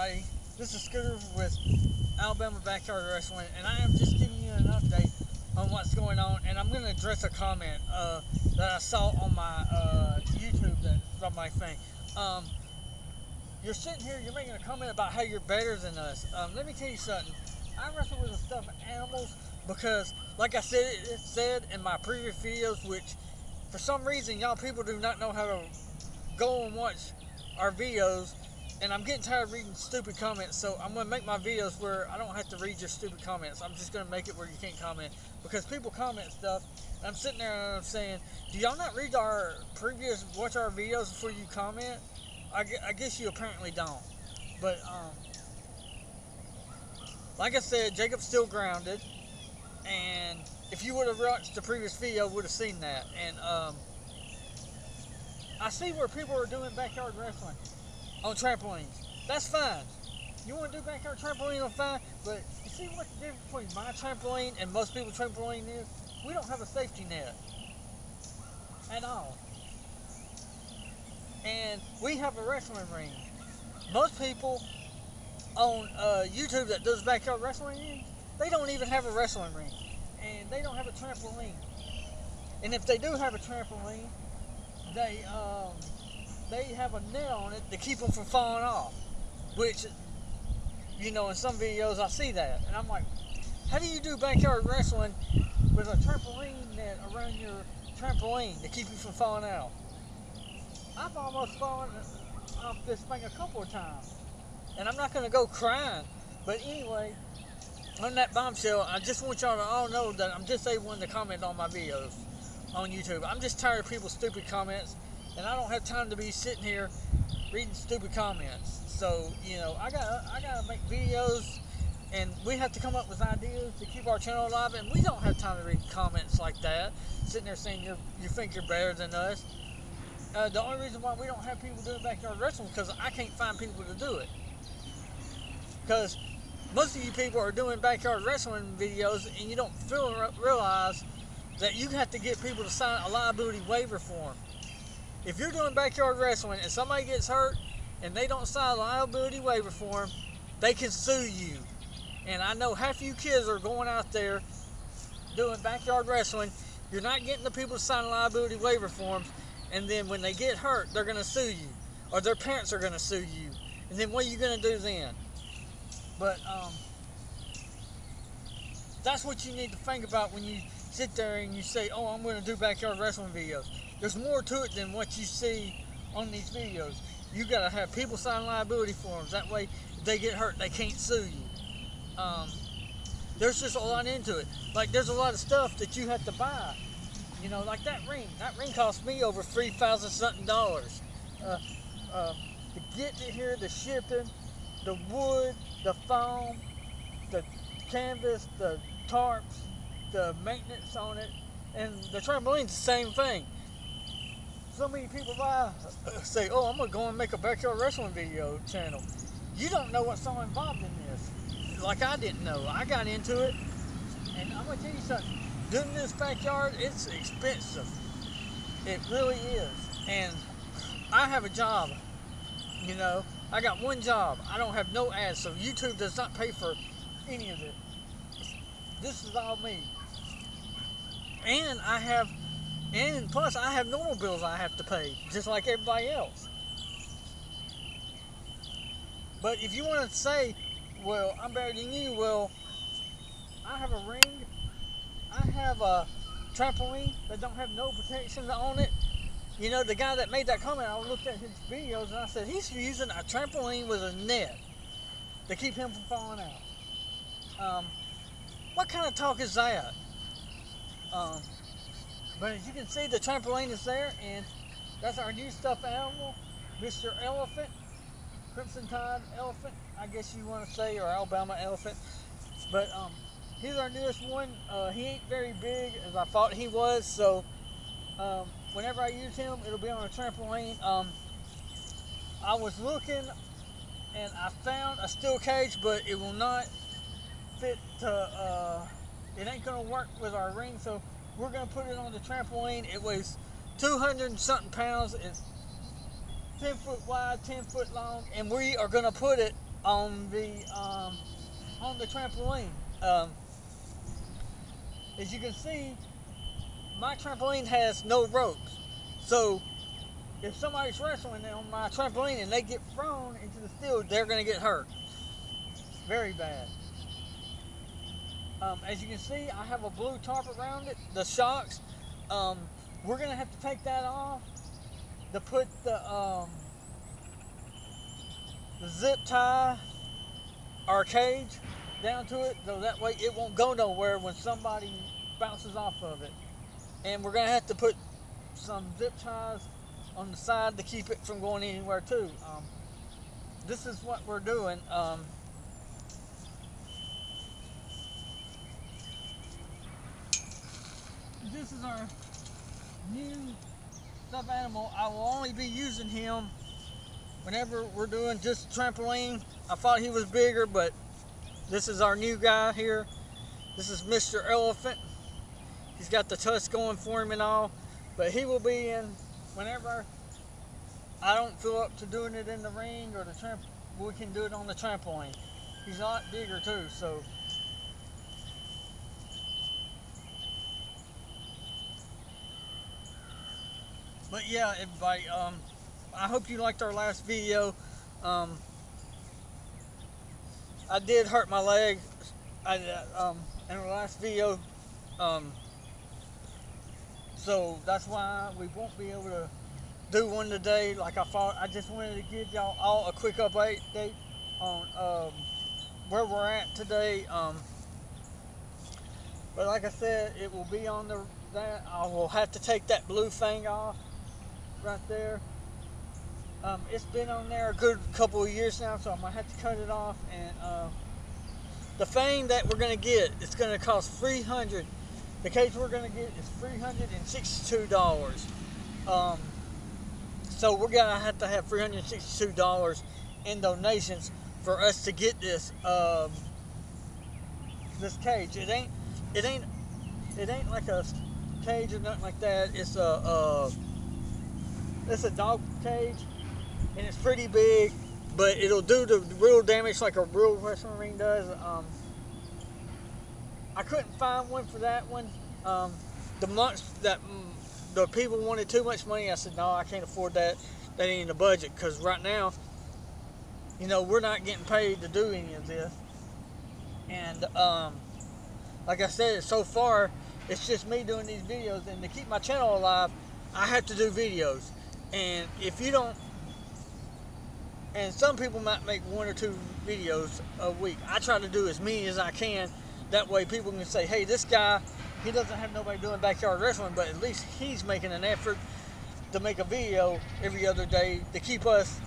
everybody. This is Scooter with Alabama Backyard Wrestling, and I am just giving you an update on what's going on. And I'm going to address a comment that I saw on my YouTube that from my thing. Um, you're sitting here, you're making a comment about how you're better than us. Let me tell you something. I wrestle with the stuffed animals because, like I said in my previous videos, which for some reason y'all people do not know how to go and watch our videos, and I'm getting tired of reading stupid comments, so I'm going to make my videos where I don't have to read your stupid comments. I'm just going to make it where you can't comment, because people comment stuff, and I'm sitting there and I'm saying, do y'all not read watch our videos before you comment? I guess you apparently don't. But, like I said, Jacob's still grounded, and if you would have watched the previous video, would have seen that. And, I see where people are doing backyard wrestling on trampolines. That's fine. You want to do backyard trampoline, I'm fine. But you see what the difference between my trampoline and most people's trampoline is? We don't have a safety net at all. And we have a wrestling ring. Most people on YouTube that does backyard wrestling, they don't even have a wrestling ring. And they don't have a trampoline. And if they do have a trampoline, they have a net on it to keep them from falling off, which, you know, in some videos I see that, and I'm like, how do you do backyard wrestling with a trampoline net around your trampoline to keep you from falling out? I've almost fallen off this thing a couple of times, and I'm not going to go crying, but anyway, on that bombshell, I just want y'all to all know that I'm just able to comment on my videos on YouTube. I'm just tired of people's stupid comments, and I don't have time to be sitting here reading stupid comments. So, you know, I gotta make videos, and we have to come up with ideas to keep our channel alive, and we don't have time to read comments like that, sitting there saying you think you're better than us. The only reason why we don't have people doing backyard wrestling is because I can't find people to do it. Because most of you people are doing backyard wrestling videos, and you don't realize that you have to get people to sign a liability waiver form. If you're doing backyard wrestling and somebody gets hurt and they don't sign a liability waiver form, they can sue you. And I know half of you kids are going out there doing backyard wrestling. You're not getting the people to sign liability waiver forms, and then when they get hurt, they're going to sue you, or their parents are going to sue you. And then what are you going to do then? But that's what you need to think about when you sit there and you say, oh, I'm going to do backyard wrestling videos. There's more to it than what you see on these videos. You got to have people sign liability forms. That way, if they get hurt, they can't sue you. There's just a lot into it. Like, there's a lot of stuff that you have to buy. You know, like that ring. That ring cost me over $3,000 something. To get it here, the shipping, the wood, the foam, the canvas, the tarps, the maintenance on it, and the trampoline's the same thing. So many people say, oh, I'm going to go and make a backyard wrestling video channel. You don't know what's so involved in this. Like I didn't know. I got into it, and I'm going to tell you something. Doing this backyard, it's expensive. It really is. And I have a job. You know, I got one job. I don't have no ads, so YouTube does not pay for any of it. This is all me. And plus I have normal bills I have to pay, just like everybody else. But if you want to say, well, I'm better than you, well, I have a ring, I have a trampoline that don't have no protection on it. You know, the guy that made that comment, I looked at his videos and I said, he's using a trampoline with a net to keep him from falling out. What kind of talk is that? But as you can see, the trampoline is there, and that's our new stuffed animal, Mr. Elephant, Crimson Tide Elephant, I guess you want to say, or Alabama Elephant. But he's our newest one. He ain't very big as I thought he was, so whenever I use him, it'll be on a trampoline. I was looking, and I found a steel cage, but it will not fit to, it ain't going to work with our ring, so we're going to put it on the trampoline. It weighs 200 and something pounds. It's 10 foot wide, 10 foot long, and we are going to put it on the trampoline. As you can see, my trampoline has no ropes. So if somebody's wrestling on my trampoline and they get thrown into the field, they're going to get hurt. Very bad. As you can see, I have a blue tarp around it, the shocks. We're going to have to take that off to put the zip tie our cage down to it, so that way it won't go nowhere when somebody bounces off of it. And we're going to have to put some zip ties on the side to keep it from going anywhere too. This is what we're doing. This is our new stuffed animal. I will only be using him whenever we're doing just trampoline. I thought he was bigger, but this is our new guy here. This is Mr. Elephant. He's got the tusk going for him and all, but he will be in whenever I don't feel up to doing it in the ring or the we can do it on the trampoline. He's a lot bigger too, so. But yeah, everybody, I hope you liked our last video. I did hurt my leg in the last video, so that's why we won't be able to do one today like I thought. I just wanted to give y'all all a quick update on where we're at today. But like I said, it will be on that. I will have to take that blue thing off right there. It's been on there a good couple of years now, so I might have to cut it off. And the thing that we're going to get, it's going to cost $300. The cage we're going to get is $362. So we're going to have $362 in donations for us to get this this cage. It ain't like a cage or nothing like that. It's a dog cage, and it's pretty big, but it'll do the real damage like a real wrestling ring does. I couldn't find one for that one. The people wanted too much money. I said, no, I can't afford that. That ain't in the budget, because right now, you know, we're not getting paid to do any of this. And like I said, so far, it's just me doing these videos, and to keep my channel alive, I have to do videos. And if you don't, and some people might make 1 or 2 videos a week. I try to do as many as I can. That way people can say, hey, this guy, he doesn't have nobody doing backyard wrestling, but at least he's making an effort to make a video every other day to keep us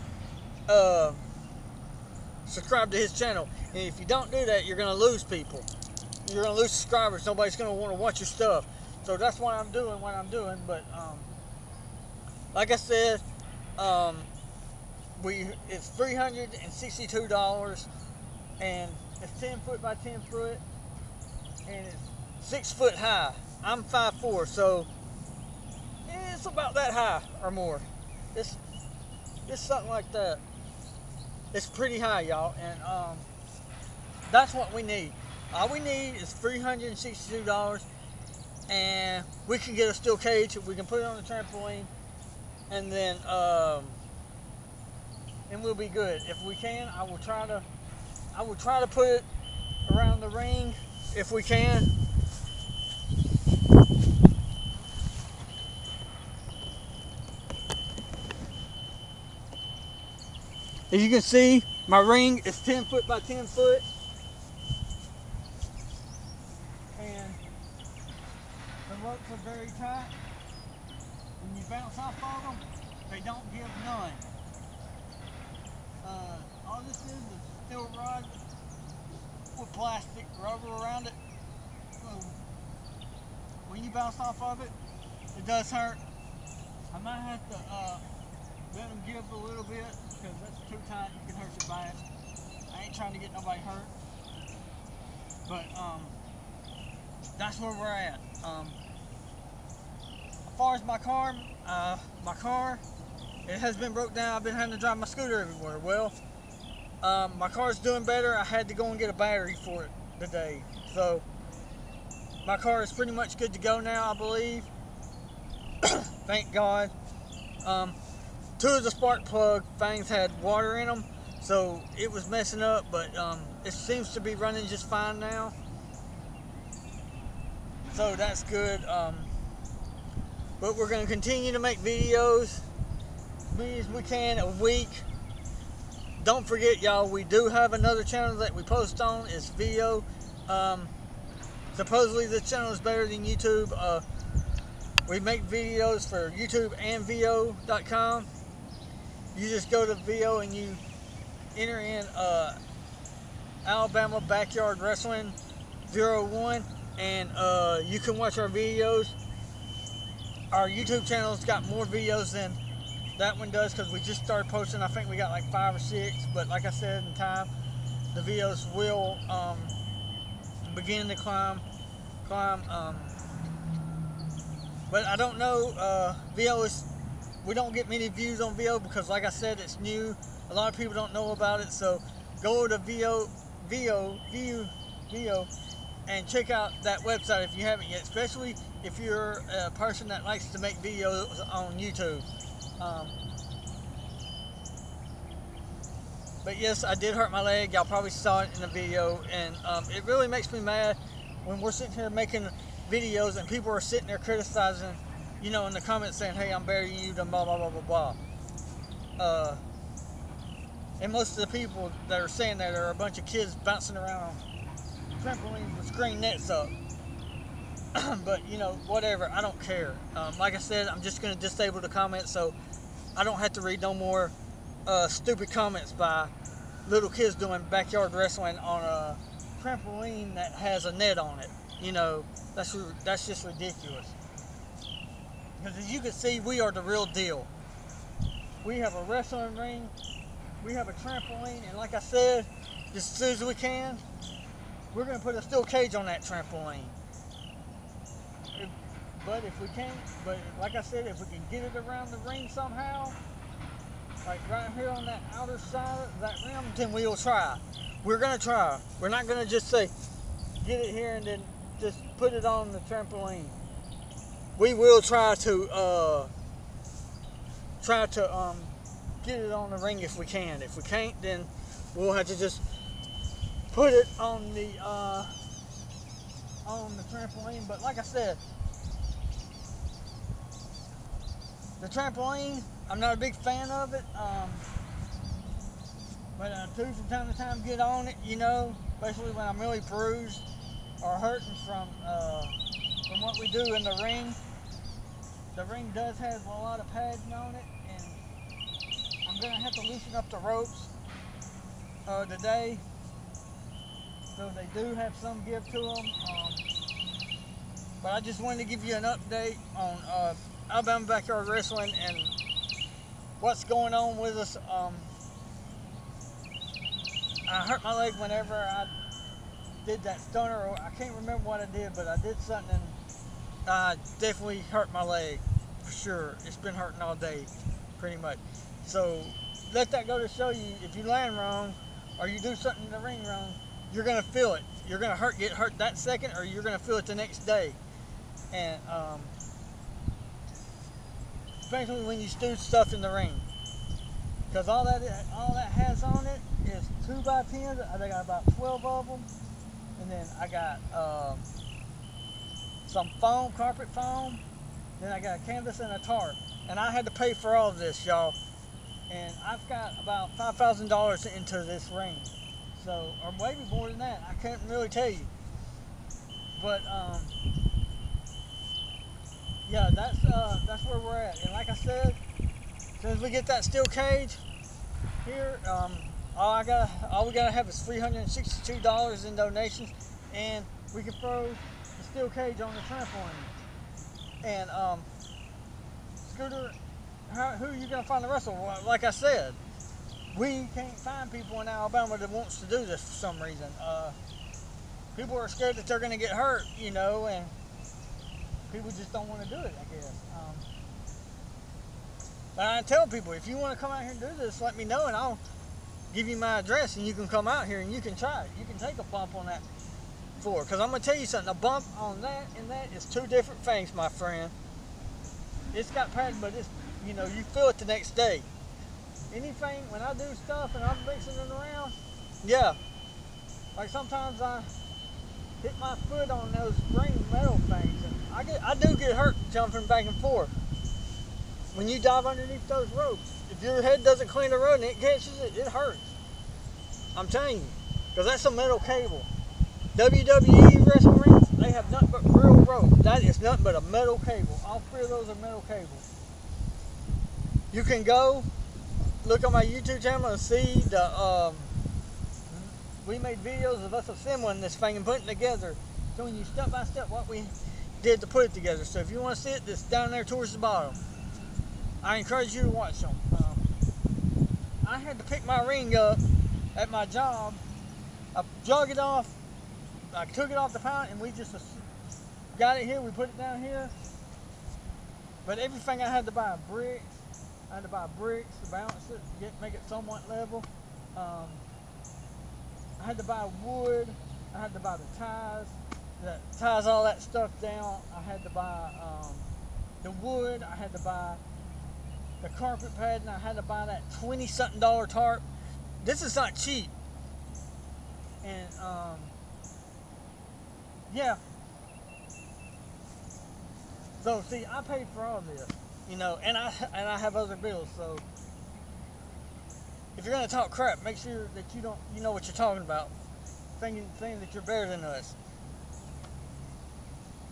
subscribed to his channel. And if you don't do that, you're going to lose people. You're going to lose subscribers. Nobody's going to want to watch your stuff. So that's why I'm doing what I'm doing. But like I said, it's $362, and it's 10 foot by 10 foot, and it's 6 foot high. I'm 5'4", so it's about that high or more. It's something like that. It's pretty high, y'all, and that's what we need. All we need is $362, and we can get a steel cage. We can put it on the trampoline, and then and we'll be good. If we can, I will try to put it around the ring if we can. As you can see, my ring is 10 foot by 10 foot. And the ropes are very tight. When you bounce off of them, they don't give none. All this is a steel rod with plastic rubber around it. So when you bounce off of it, it does hurt. I might have to let them give a little bit, because that's too tight. You can hurt your back. I ain't trying to get nobody hurt. But that's where we're at. As far as my car, it has been broke down. I've been having to drive my scooter everywhere. Well, My car's doing better. I had to go and get a battery for it today. So my car is pretty much good to go now, I believe. Thank God. Um, Two of the spark plug things had water in them, so it was messing up, but it seems to be running just fine now. So that's good. But we're going to continue to make videos as many as we can a week. Don't forget, y'all, we do have another channel that we post on. It's Vio. Um, Supposedly this channel is better than YouTube. We make videos for YouTube and Vio.com. You just go to Vio and you enter in Alabama Backyard Wrestling 01, and you can watch our videos. Our YouTube channel's got more videos than that one does because we just started posting. I think we got like 5 or 6, but like I said, in time the videos will begin to climb. But I don't know. Vio is. We don't get many views on Vio because, like I said, it's new. A lot of people don't know about it. So go to Vio, and check out that website if you haven't yet. Especially if you're a person that likes to make videos on YouTube. But yes, I did hurt my leg. Y'all probably saw it in the video, and it really makes me mad when we're sitting here making videos and people are sitting there criticizing, in the comments saying, "Hey, I'm better than you," blah blah blah blah blah. And most of the people that are saying that are a bunch of kids bouncing around on trampolines with screen nets up. But whatever. I don't care. Like I said, I'm just gonna disable the comments so I don't have to read no more stupid comments by little kids doing backyard wrestling on a trampoline that has a net on it. That's just ridiculous. Because as you can see, we are the real deal. We have a wrestling ring, we have a trampoline, and like I said, just as soon as we can, we're going to put a steel cage on that trampoline. But like I said, if we can get it around the ring somehow, like right here on that outer side of that rim, then we will try. We're going to try. We're not going to just say, get it here and then just put it on the trampoline. We will try to get it on the ring if we can. If we can't, then we'll have to just put it on the trampoline. But like I said, the trampoline, I'm not a big fan of it. But I do from time to time get on it, especially when I'm really bruised or hurting from what we do in the ring. The ring does have a lot of padding on it, and I'm going to have to loosen up the ropes today, so they do have some give to them. But I just wanted to give you an update on Alabama Backyard Wrestling and what's going on with us. I hurt my leg whenever I did that stunner. I can't remember what I did, but I did something and I definitely hurt my leg for sure. It's been hurting all day, pretty much. So let that go to show you, if you land wrong or you do something in the ring wrong, you're gonna feel it. You're gonna get hurt that second, or you're gonna feel it the next day. And especially when you do stuff in the ring, because all that has on it is 2x10s. I got about 12 of them, and then I got some foam, carpet foam. Then I got a canvas and a tarp, and I had to pay for all of this, y'all. And I've got about $5,000 into this ring, so, or maybe more than that. I can't really tell you, but yeah, that's where we're at. And like I said, as soon as we get that steel cage here, all we gotta have is $362 in donations, and we can throw the steel cage on the trampoline. And Scooter, who are you gonna find the wrestler? Well, like I said, we can't find people in Alabama that wants to do this for some reason. People are scared that they're gonna get hurt, and people just don't want to do it, I guess. But I tell people, if you want to come out here and do this, let me know, and give you my address and you can come out here and you can try it. You can take a bump on that floor. Because I'm going to tell you something, a bump on that and that is two different things, my friend. It's got padding, but it's, you know, you feel it the next day. Anything, when I do stuff and I'm mixing it around, yeah. Like sometimes I hit my foot on those spring metal things and I do get hurt jumping back and forth. When you dive underneath those ropes, if your head doesn't clean the road and it catches it, it hurts. I'm telling you. Because that's a metal cable. WWE wrestling rings, they have nothing but real rope. That is nothing but a metal cable. All three of those are metal cables. You can go look on my YouTube channel and see we made videos of us assembling this thing and putting it together, showing you step by step what we did to put it together. So if you want to see it, it's down there towards the bottom. I encourage you to watch them. I had to pick my ring up at my job. I jug it off. I took it off the pallet and we just got it here. We put it down here. But everything I had to buy bricks. I had to buy bricks to balance it, make it somewhat level. I had to buy wood. I had to buy the ties that ties all that stuff down. I had to buy the wood. I had to buy the carpet pad, and I had to buy that $20-something tarp. This is not cheap. And yeah. So see, I paid for all this, you know, and I have other bills. So if you're gonna talk crap, make sure that you know what you're talking about, thinking that you're better than us.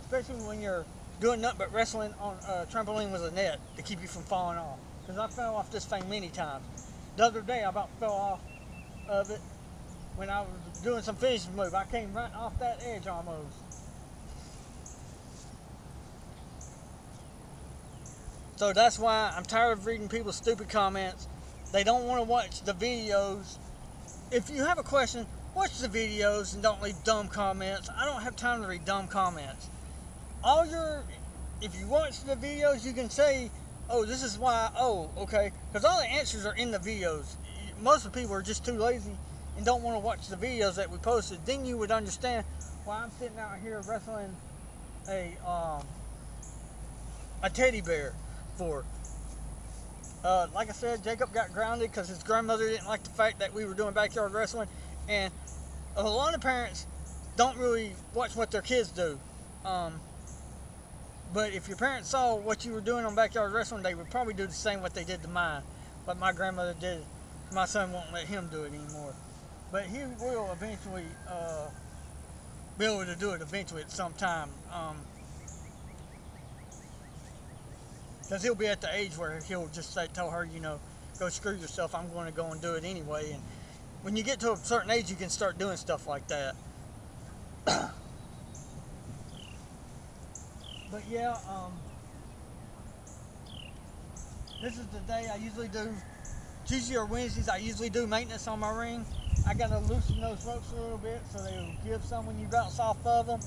Especially when you're doing nothing but wrestling on a trampoline with a net to keep you from falling off. Because I fell off this thing many times. The other day I about fell off of it when I was doing some finishing move. I came right off that edge almost. So that's why I'm tired of reading people's stupid comments. They don't want to watch the videos. If you have a question, watch the videos and don't leave dumb comments. I don't have time to read dumb comments. If you watch the videos, you can say, oh, this is why, oh, okay. Because all the answers are in the videos. Most of the people are just too lazy and don't want to watch the videos that we posted. Then you would understand why I'm sitting out here wrestling a teddy bear for. Like I said, Jacob got grounded because his grandmother didn't like the fact that we were doing backyard wrestling. And a lot of parents don't really watch what their kids do. But if your parents saw what you were doing on backyard wrestling, they would probably do the same what they did to mine. What my grandmother did, my son won't let him do it anymore. But he will eventually be able to do it eventually at some time. Because he'll be at the age where he'll just tell her, you know, go screw yourself, I'm going to go and do it anyway. And when you get to a certain age, you can start doing stuff like that. But yeah, this is the day I usually do, Tuesday or Wednesdays, I usually do maintenance on my ring. I got to loosen those ropes a little bit so they'll give some when you bounce off of them.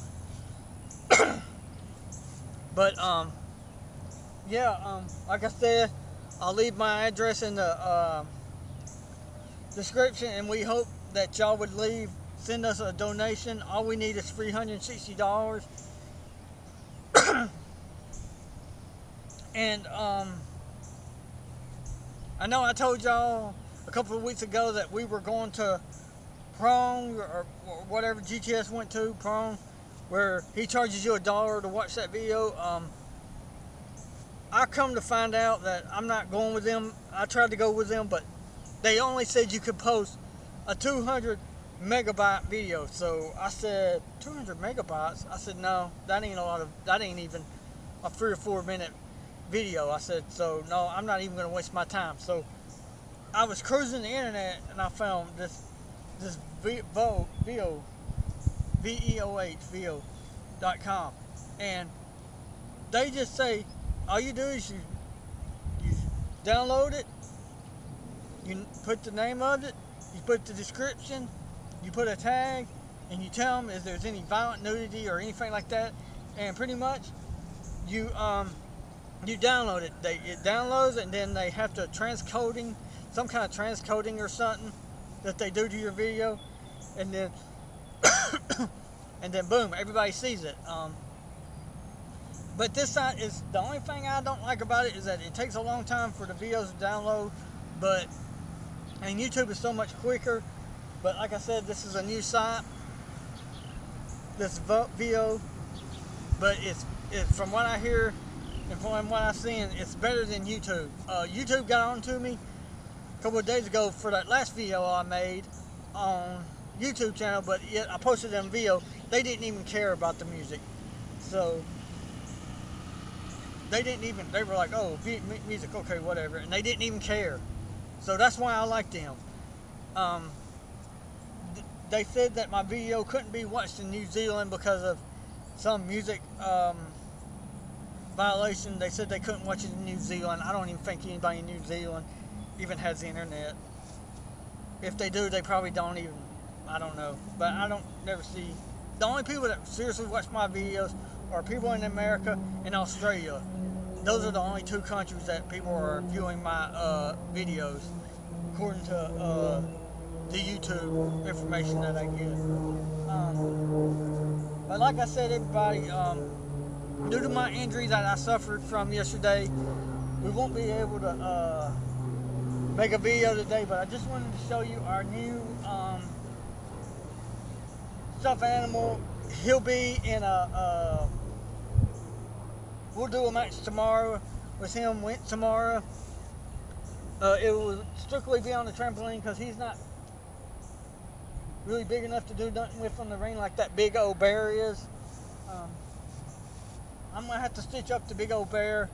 But, yeah, like I said, I'll leave my address in the description, and we hope that y'all would send us a donation. All we need is $360. And I know I told y'all a couple of weeks ago that we were going to Prong or whatever GTS went to, Prong, where he charges you $1 to watch that video. I come to find out that I'm not going with them. I tried to go with them, but they only said you could post a 200 megabyte video. So I said, 200 megabytes? I said, no, that ain't even a 3 or 4 minute video. I said, so no, I'm not even going to waste my time. So I was cruising the internet and I found this VEOH, VEOH.com, and they just say, all you do is you download it, you put the name of it, you put the description, you put a tag, and you tell them if there's any violent nudity or anything like that, and pretty much you download it. It downloads, and then they have to some kind of transcoding or something, that they do to your video, and then and then boom, everybody sees it. But this site is the only thing I don't like about it is that it takes a long time for the videos to download, and YouTube is so much quicker. But like I said, this is a new site, this VO, but it's from what I hear and from what I've seen, it's better than YouTube. YouTube got on to me a couple of days ago for that last video I made on YouTube channel, but yet I posted them video. They didn't even care about the music, so they were like, oh, music, okay, whatever, and they didn't even care. So that's why I like them. They said that my video couldn't be watched in New Zealand because of some music violation. They said they couldn't watch it in New Zealand. I don't even think anybody in New Zealand even has the internet. If they do, they probably don't even, I don't know. But I don't never see. The only people that seriously watch my videos are people in America and Australia. Those are the only two countries that people are viewing my videos, according to the YouTube information that I get. But like I said, everybody, due to my injury that I suffered from yesterday, we won't be able to make a video today, but I just wanted to show you our new stuffed animal. He'll be in we'll do a match tomorrow with him tomorrow. It will strictly be on the trampoline because he's not really big enough to do nothing with on the ring like that big old bear is. I'm going to have to stitch up the big old bear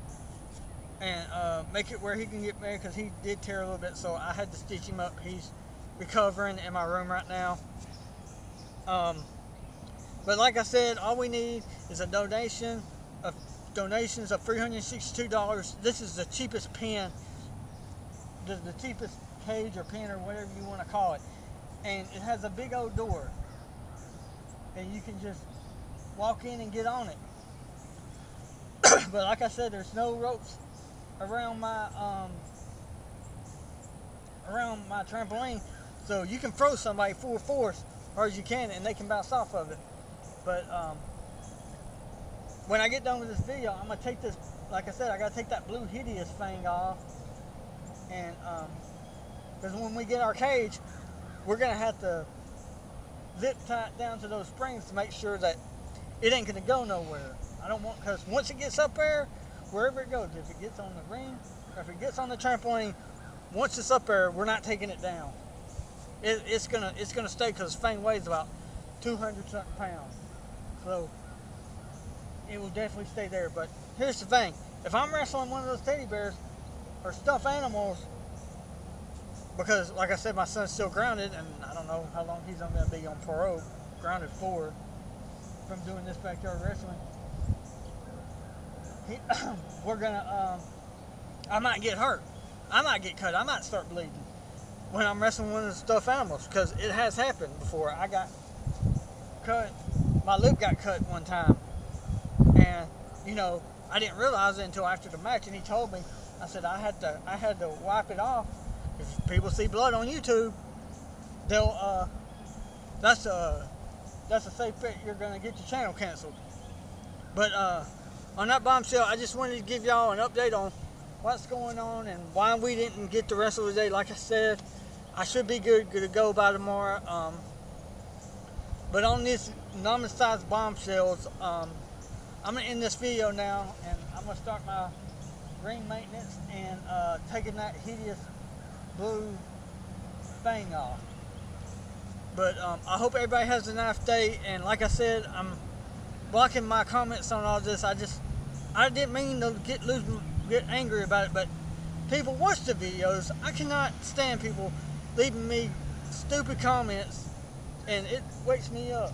and make it where he can get there because he did tear a little bit, so I had to stitch him up. He's recovering in my room right now. But like I said, all we need is a donations of $362. This is the cheapest pen, the cheapest cage or pen or whatever you want to call it. And it has a big old door. And you can just walk in and get on it. But like I said, there's no ropes around my trampoline, so you can throw somebody full force as hard as you can and they can bounce off of it. But when I get done with this video, I'm gonna take this, like I said, I gotta take that blue hideous thing off, and because when we get our cage, we're gonna have to zip tie it down to those springs to make sure that it ain't gonna go nowhere. I don't want, because once it gets up there, wherever it goes, if it gets on the ring or if it gets on the trampoline, once it's up there, we're not taking it down. It's gonna stay because the thing weighs about 200 something pounds, so it will definitely stay there. But here's the thing: if I'm wrestling one of those teddy bears or stuffed animals, because like I said, my son's still grounded, and I don't know how long he's going to be on parole, grounded for, from doing this backyard wrestling. I might get hurt. I might get cut. I might start bleeding when I'm wrestling one of the stuffed animals, because it has happened before. I got cut. My lip got cut one time, and I didn't realize it until after the match. And he told me. I said I had to wipe it off. If people see blood on YouTube, they'll that's a safe bet you're gonna get your channel canceled. But on that bombshell, I just wanted to give y'all an update on what's going on and why we didn't get to wrestle today. Like I said, I should be good to go by tomorrow. But on this normal-sized bombshells, I'm gonna end this video now, and I'm gonna start my ring maintenance and taking that hideous blue thing off. But I hope everybody has a nice day, and like I said, I'm blocking my comments on all this. I didn't mean to get angry about it, but people watch the videos. I cannot stand people leaving me stupid comments, and it wakes me up.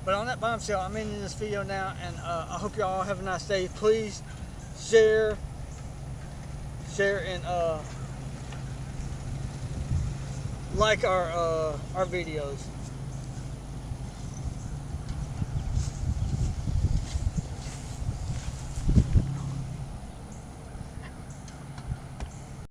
But on that bombshell, I'm ending this video now, and I hope y'all have a nice day. Please share and like our videos.